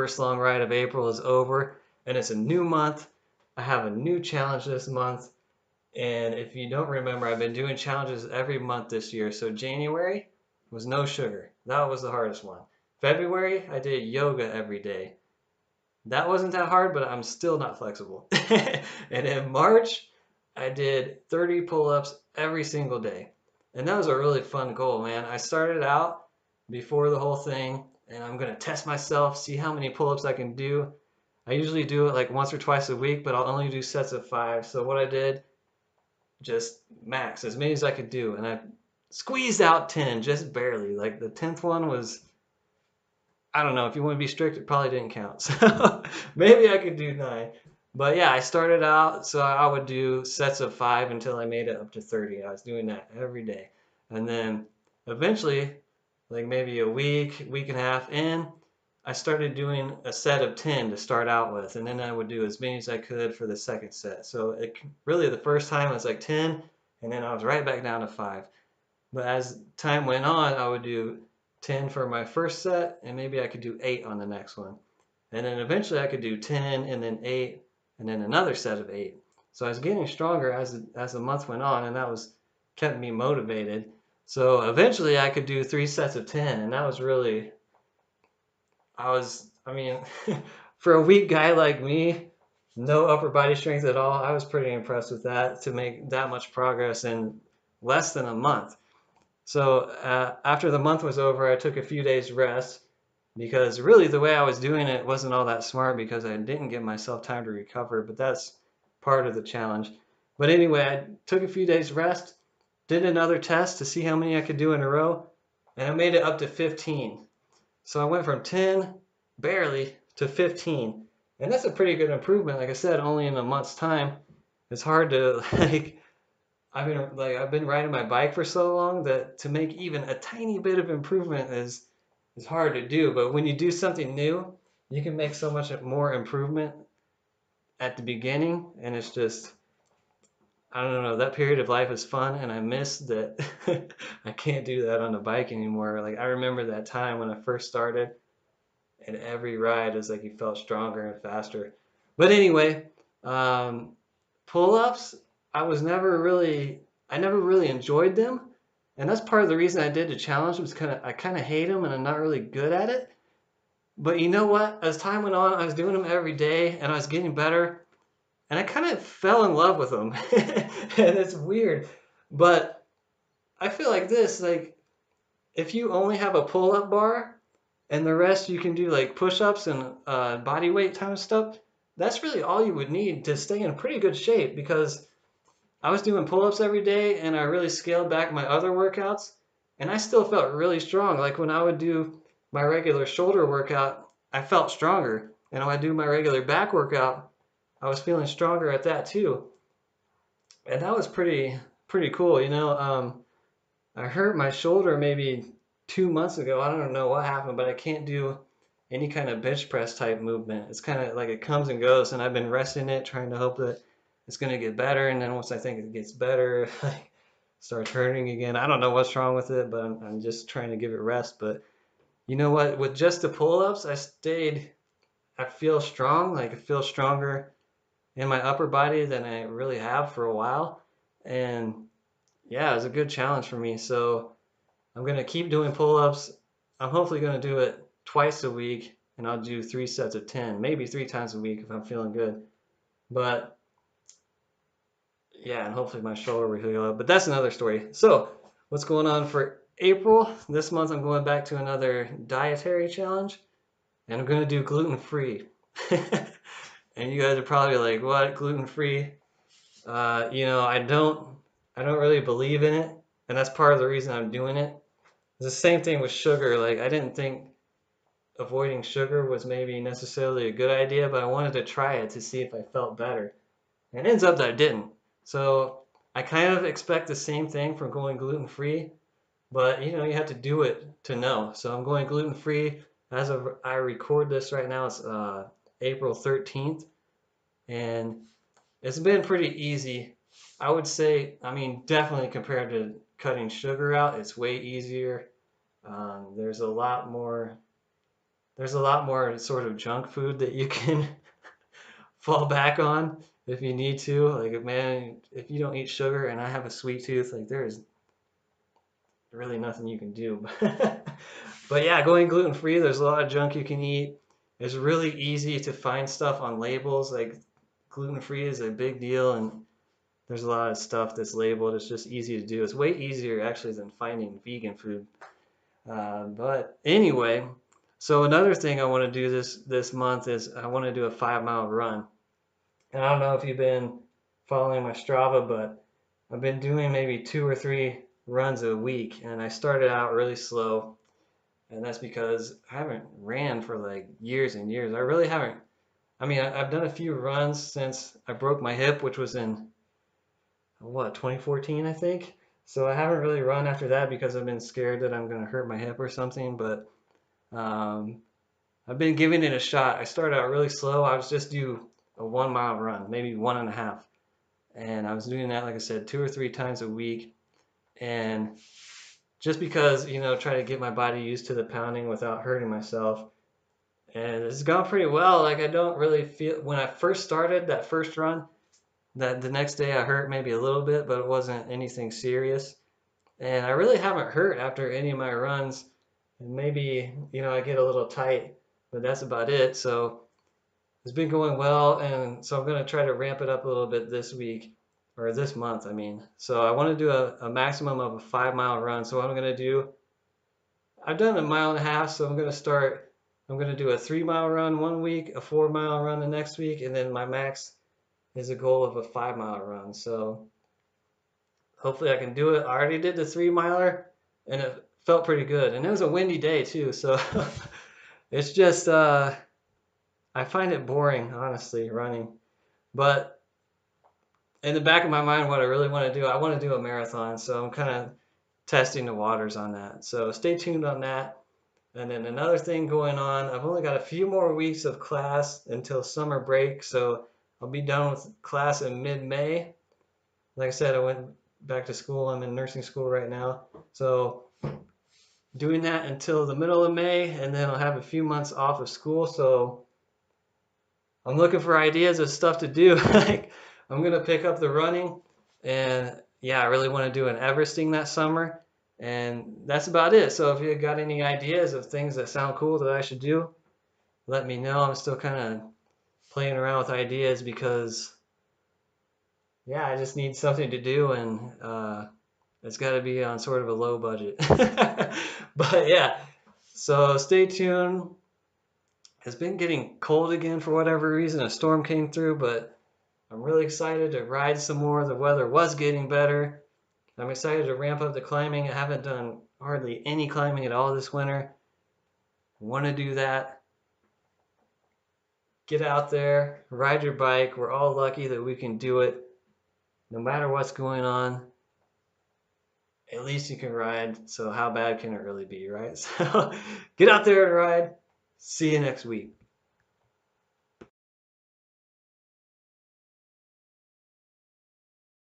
first long ride of April is over, and it's a new month. I have a new challenge this month. And if you don't remember, I've been doing challenges every month this year. So January was no sugar. That was the hardest one. February, I did yoga every day. That wasn't that hard, but I'm still not flexible. And in March, I did 30 pull-ups every single day. And that was a really fun goal, man. I started out before the whole thing, and I'm going to test myself, see how many pull-ups I can do. I usually do it like once or twice a week, but I'll only do sets of 5. So what I did, just max, as many as I could do. And I squeezed out 10, just barely. Like the 10th one was, I don't know, if you want to be strict, it probably didn't count. So maybe I could do 9. But yeah, I started out, so I would do sets of 5 until I made it up to 30. I was doing that every day. And then eventually, like maybe a week, week and a half in, I started doing a set of 10 to start out with. And then I would do as many as I could for the second set. So really the first time it was like 10, and then I was right back down to 5. But as time went on, I would do 10 for my first set, and maybe I could do 8 on the next one. And then eventually I could do 10 and then 8 and then another set of 8. So I was getting stronger as the month went on, and that was kept me motivated. So eventually I could do 3 sets of 10, and that was really, I mean, for a weak guy like me, no upper body strength at all, I was pretty impressed with that to make that much progress in less than a month. So after the month was over, I took a few days rest because really the way I was doing it wasn't all that smart because I didn't give myself time to recover, but that's part of the challenge. But anyway, I took a few days rest, did another test to see how many I could do in a row, and I made it up to 15. So I went from 10, barely, to 15. And that's a pretty good improvement. Like I said, only in a month's time. It's hard to like I've been riding my bike for so long that to make even a tiny bit of improvement is hard to do. But when you do something new, you can make so much more improvement at the beginning, and it's just I don't know, that period of life is fun, and I miss that I can't do that on the bike anymore. Like I remember that time when I first started, and every ride is like you felt stronger and faster. But anyway, um, pull-ups, I never really enjoyed them, and that's part of the reason I did the challenge was I kind of hate them, and I'm not really good at it. But you know what? As time went on, I was doing them every day, and I was getting better, and I kind of fell in love with them, and it's weird, but I feel like this, like if you only have a pull-up bar and the rest you can do like push-ups and body weight kind of stuff, that's really all you would need to stay in pretty good shape because I was doing pull-ups every day and I really scaled back my other workouts and I still felt really strong. Like when I would do my regular shoulder workout, I felt stronger. And when I do my regular back workout, I was feeling stronger at that too. And that was pretty cool. I hurt my shoulder maybe 2 months ago. I don't know what happened, but I can't do any kind of bench press type movement. It's kind of like it comes and goes, and I've been resting it, trying to hope that it's going to get better. And then once I think it gets better, I start hurting again. I don't know what's wrong with it, but I'm just trying to give it rest. But you know what? With just the pull-ups, I feel strong. Like I feel stronger in my upper body than I really have for a while. And yeah, it was a good challenge for me. So I'm gonna keep doing pull-ups. I'm hopefully gonna do it twice a week, and I'll do 3 sets of 10, maybe 3 times a week if I'm feeling good. But yeah, and hopefully my shoulder will heal up. But that's another story. So what's going on for April? This month I'm going back to another dietary challenge, and I'm gonna do gluten-free. And you guys are probably like, "What? Gluten-free?" I don't really believe in it, and that's part of the reason I'm doing it. It's the same thing with sugar. Like I didn't think avoiding sugar was maybe necessarily a good idea, but I wanted to try it to see if I felt better. And it ends up that I didn't. So I kind of expect the same thing from going gluten free, but you have to do it to know. So I'm going gluten free as of I record this right now. It's April 13th, and it's been pretty easy. I would say, I mean, definitely compared to cutting sugar out, it's way easier. There's a lot more there's a lot more sort of junk food that you can fall back on if you need to. Like, man, if you don't eat sugar and I have a sweet tooth, like there is really nothing you can do. But yeah, going gluten free, there's a lot of junk you can eat. It's really easy to find stuff on labels. Like gluten free is a big deal, and there's a lot of stuff that's labeled. It's just easy to do. It's way easier actually than finding vegan food. But anyway, so another thing I want to do this month is I want to do a 5 mile run. And I don't know if you've been following my Strava, but I've been doing maybe 2 or 3 runs a week, and I started out really slow, and that's because I haven't ran for like years and years. I really haven't. I mean, I've done a few runs since I broke my hip, which was in what, 2014, I think. So I haven't really run after that because I've been scared that I'm going to hurt my hip or something. But um, I've been giving it a shot. I started out really slow. I was just do a 1 mile run, maybe 1.5. And I was doing that, like I said, 2 or 3 times a week. And just because, try to get my body used to the pounding without hurting myself. And it's gone pretty well. Like I don't really feel, when I first started that first run, that the next day I hurt maybe a little bit, but it wasn't anything serious. And I really haven't hurt after any of my runs. And maybe, I get a little tight, but that's about it. So it's been going well. And so I'm going to try to ramp it up a little bit this week or this month, I mean. So I want to do a maximum of a 5 mile run. So what I'm going to do, I've done a 1.5 miles, so I'm going to do a 3 mile run one week, a 4 mile run the next week, and then my max is a goal of a 5 mile run. So hopefully I can do it. I already did the 3 miler and it felt pretty good. And it was a windy day too. So it's just, I find it boring, honestly, running. But in the back of my mind, what I really want to do, I want to do a marathon. So I'm kind of testing the waters on that. So stay tuned on that. And then another thing going on, I've only got a few more weeks of class until summer break. So I'll be done with class in mid-May. Like I said, I went back to school. I'm in nursing school right now. So doing that until the middle of May, and then I'll have a few months off of school. So I'm looking for ideas of stuff to do. Like I'm gonna pick up the running, and yeah, I really want to do an Everesting that summer, and that's about it. So if you got any ideas of things that sound cool that I should do, let me know. I'm still kind of playing around with ideas because yeah, I just need something to do, and it's got to be on sort of a low budget. But yeah, so stay tuned. It's been getting cold again for whatever reason. A storm came through, but I'm really excited to ride some more. The weather was getting better. I'm excited to ramp up the climbing. I haven't done hardly any climbing at all this winter. I want to do that. Get out there, ride your bike. We're all lucky that we can do it. No matter what's going on, at least you can ride. So how bad can it really be, right? So get out there and ride. See you next week.